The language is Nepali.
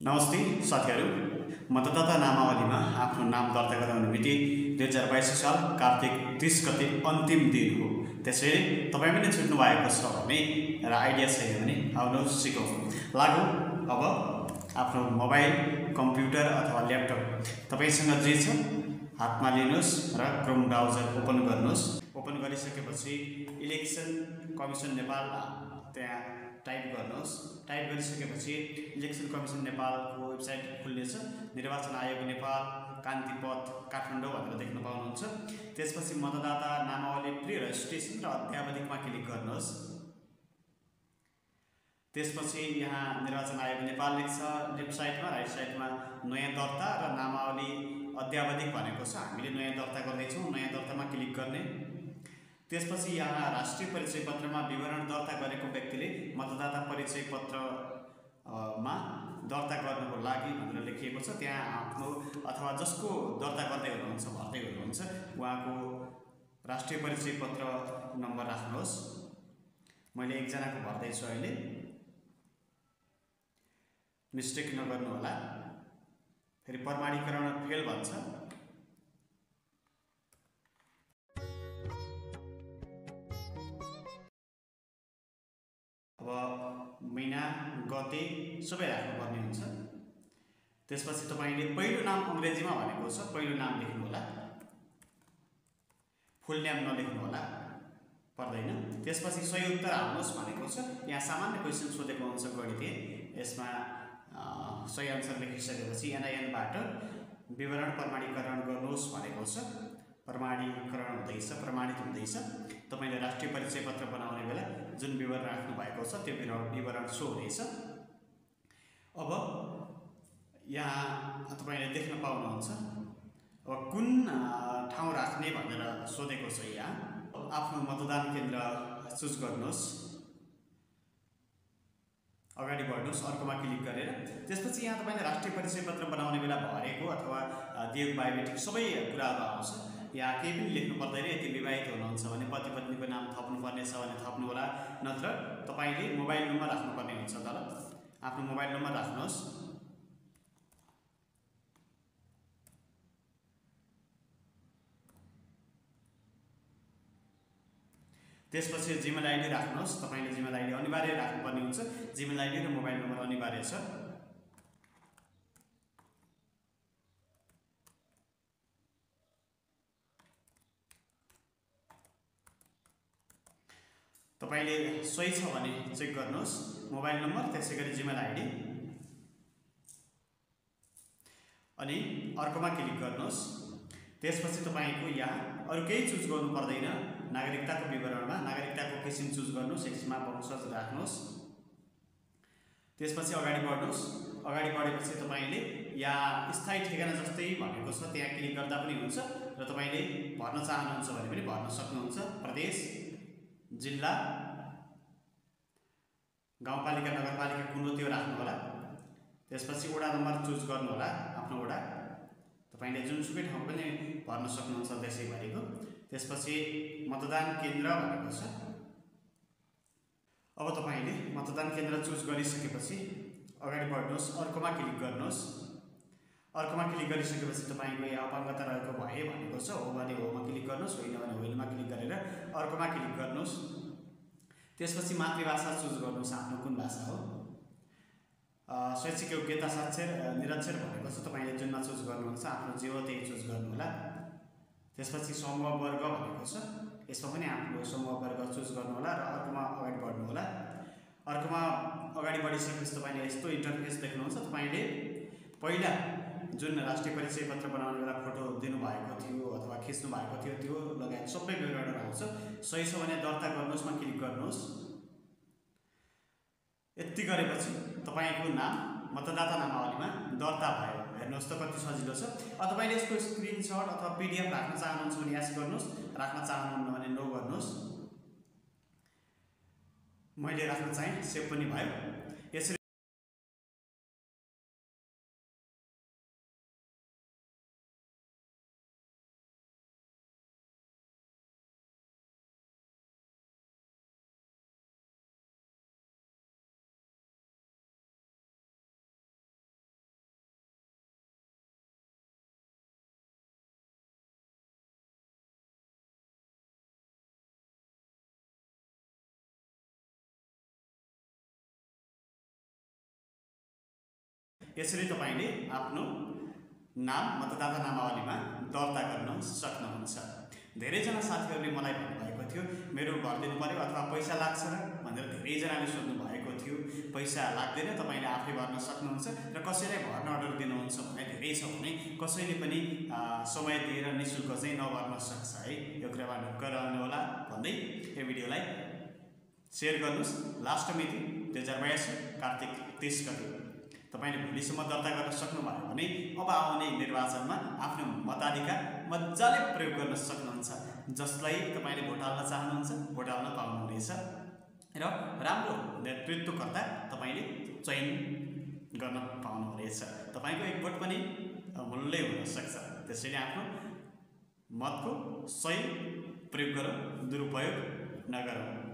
नमस्ते साथीहरू, मतदाता नामावलीमा आफ्नो नाम दर्ता गराउने मिति 2022 साल कार्तिक 30 गते अन्तिम दिन हो। त्यसैले तपाईँ पनि छुट्नु भएको छ भने र आइडिया छैन भने आउनुहोस् सिकौँ। लागौ अब आफ्नो मोबाइल, कम्प्युटर अथवा ल्यापटप तपाईसँग जे छ हातमा लिनुहोस् र क्रोम ब्राउजर ओपन गर्नुहोस्। ओपन गरिसकेपछि इलेक्सन कमिसन नेपाल त्यहाँ टाइप गर्नुहोस्। टाइप गरिसकेपछि इलेक्सन कमिसन नेपालको वेबसाइट खुल्नेछ। निर्वाचन आयोग नेपाल कान्तिपथ काठमाडौँ भनेर देख्न पाउनुहुन्छ। त्यसपछि मतदाता नामावली प्री रजिस्ट्रेसन र अध्यावधिकमा क्लिक गर्नुहोस्। त्यसपछि यहाँ निर्वाचन आयोग नेपाल लेख्छ लेफ्ट साइडमा, राइट साइडमा नयाँ दर्ता र नामावली अध्यावधिक भनेको छ। हामीले नयाँ दर्ता गर्दैछौँ, नयाँ दर्तामा क्लिक गर्ने। त्यसपछि यहाँ राष्ट्रिय परिचय पत्रमा विवरण दर्ता गरेको व्यक्तिले मतदाता परिचय पत्रमा दर्ता गर्नको लागि भनेर लेखिएको छ। त्यहाँ आफ्नो अथवा जसको दर्ता गर्दै हुनुहुन्छ भर्दै हुनुहुन्छ उहाँको राष्ट्रिय परिचय पत्र नम्बर राख्नुहोस्। मैले एकजनाको भर्दैछु अहिले, मिस्टेक नगर्नु होला। फेरि प्रमाणीकरण फेल भन्छ। अब महिना गते सबै राख्नुपर्ने हुन्छ। त्यसपछि तपाईले पहिलो नाम अङ्ग्रेजीमा भनेको छ, पहिलो नाम लेख्नु होला, फुल नेम नलेख्नु होला, पर्दैन। त्यसपछि सही उत्तर हाल्नुहोस् भनेको छ। यहाँ सामान्य क्वेसन सोधेको हुन्छ गणितीय। यसमा सही आन्सर लेखिसकेपछि एनआइएनबाट विवरण प्रमाणीकरण गर्नुहोस् भनेको छ। प्रमाणीकरण हुँदैछ, प्रमाणित हुँदैछ। तपाईले राष्ट्रिय परिचय पत्र बनाउने बेला जुन विवरण राख्नु भएको छ त्यो विवरण सो हुनेछ। अब यहाँ तपाईले देख्न पाउनुहुन्छ अब कुन ठाउँ राख्ने भनेर सोधेको छ। यहाँ आफ्नो मतदान केन्द्र चुज गर्नुहोस्, अगाडि बढ्नुहोस् अर्कोमा क्लिक गरेर। त्यसपछि यहाँ तपाईले राष्ट्रिय परिचय पत्र बनाउने बेला भरेको अथवा दिएको बायोमेट्रिक सबै कुराहरू आउँछ। यहाँ केही पनि लेख्नु पर्दैन। यदि विवाहित हुनुहुन्छ भने पति पत्नीको नाम थप्नुपर्ने छ भने थप्नु होला, नत्र तपाईले मोबाइल नम्बर राख्नुपर्ने हुन्छ। तल आफ्नो मोबाइल नम्बर राख्नुहोस्। त्यसपछि जिमेल आइडी राख्नुहोस्। तपाईले जिमेल आइडी अनिवार्य राख्नुपर्ने हुन्छ। जिमेल आइडी र मोबाइल नम्बर अनिवार्य छ। तपाईले सही छ भने चेक गर्नुहोस्। मोबाइल नम्बर त्यसैगरी जिमेल आइडी अनि अर्कोमा क्लिक गर्नुहोस्। त्यसपछि तपाईको यहाँ अरु केही चुज गर्नु पर्दैन। नागरिकताको विवरणमा नागरिकताको किसिम चुज गर्नुहोस्, यसमा वंशज राख्नुहोस्। त्यसपछि अगाडि बढ्नुहोस्। अगाडि बढेपछि तपाईले यहाँ स्थायी ठेगाना जस्तै भनेको छ त्यहाँ क्लिक गर्दा पनि हुन्छ र तपाईले भर्न चाहनुहुन्छ भने पनि भर्न सक्नुहुन्छ। प्रदेश, जिल्ला, गाउँपालिका, नगरपालिका कुन हो त्यो राख्नु होला। त्यसपछि वडा नम्बर चुज गर्नु होला, आफ्नो वडा। तपाईले जुनसुकै ठाउँ पनि भर्न सक्नुहुन्छ देशैभरिको। त्यसपछि मतदान केन्द्र भनेको छ। अब तपाईले मतदान केन्द्र चुज गरिसकेपछि अगाडि बढ्नुहोस्, अर्कोमा क्लिक गर्नुहोस्। अर्कोमा क्लिक गरिसकेपछि तपाईको यहाँ अपाङ्गता रहेको भए भनेको छ। हो भने होमा क्लिक गर्नुहोस्, होइन भने होइनमा क्लिक गरेर अर्कोमा क्लिक गर्नुहोस्। त्यसपछि मातृभाषा चुज गर्नुहोस्, आफ्नो कुन भाषा हो। शैक्षिक योग्यता साक्षर निरक्षर भनेको छ। तपाईले जुनमा चुज गर्नुहुन्छ आफ्नो जे हो त्यही चुज गर्नु होला। त्यसपछि समूह वर्ग भनेको छ। यसमा पनि आफ्नो समूह वर्ग चुज गर्नु होला र अर्कोमा अगाडि बढ्नु होला। अर्कोमा अगाडि बढिसकेपछि तपाईले यस्तो इन्टरफेस देख्नुहुन्छ। तपाईले पहिला जुन राष्ट्रिय परिचय पत्र बनाउने बेला फोटो दिनुभएको थियो अथवा खिच्नु भएको थियो त्यो लगायत सबै विवरणहरू आउँछ। सही छ भने दर्ता गर्नुहोस्मा क्लिक गर्नुहोस्। यति गरेपछि तपाईको नाम मतदाता नामावलीमा दर्ता भयो। हेर्नुहोस् त कति सजिलो छ। तपाईले यसको स्क्रिनशट अथवा पीडीएफ राख्न चाहनुहुन्छ भने यस गर्नुहोस्, राख्न चाहनुहुन्न भने नो गर्नुहोस्। मैले राख्न चाहे सेभ पनि भयो। यसरी यसरी तपाईले आफ्नो नाम मतदाता नामावलीमा दर्ता गर्न सक्नुहुन्छ। धेरैजना साथीहरूले मलाई भन्नुभएको थियो मेरो भरिदिनु पर्यो अथवा पैसा लाग्छ र भनेर धेरैजनाले सोध्नु भएको थियो। पैसा लाग्दैन, तपाईले आफै भर्न सक्नुहुन्छ र कसैलाई भर्न अर्डर दिनुहुन्छ भने धेरै छ भने कसैले पनि समय दिएर निशुल्क चाहिँ नभर्न सक्छ है। यो कुरामा ढुक्क रहनु होला भन्दै यो भिडियोलाई शेयर गर्नुस्। लास्ट मिति 2082 कार्तिक 30 गते। तपाईले भोलिसम्म दर्ता गर्न सक्नुभयो भने अब आउने निर्वाचनमा आफ्नो मताधिकार मजाले प्रयोग गर्न सक्नुहुन्छ। जसलाई तपाईले भोट हाल्न चाहनुहुन्छ भोट हाल्न पाउनुहुनेछ र राम्रो नेतृत्वकर्ता तपाईले चयन गर्न पाउनुहुनेछ। तपाईको एक भोट पनि अमूल्य हुन सक्छ। त्यसैले आफ्नो मतको सही प्रयोग गरौँ, दुरुपयोग नगरौँ।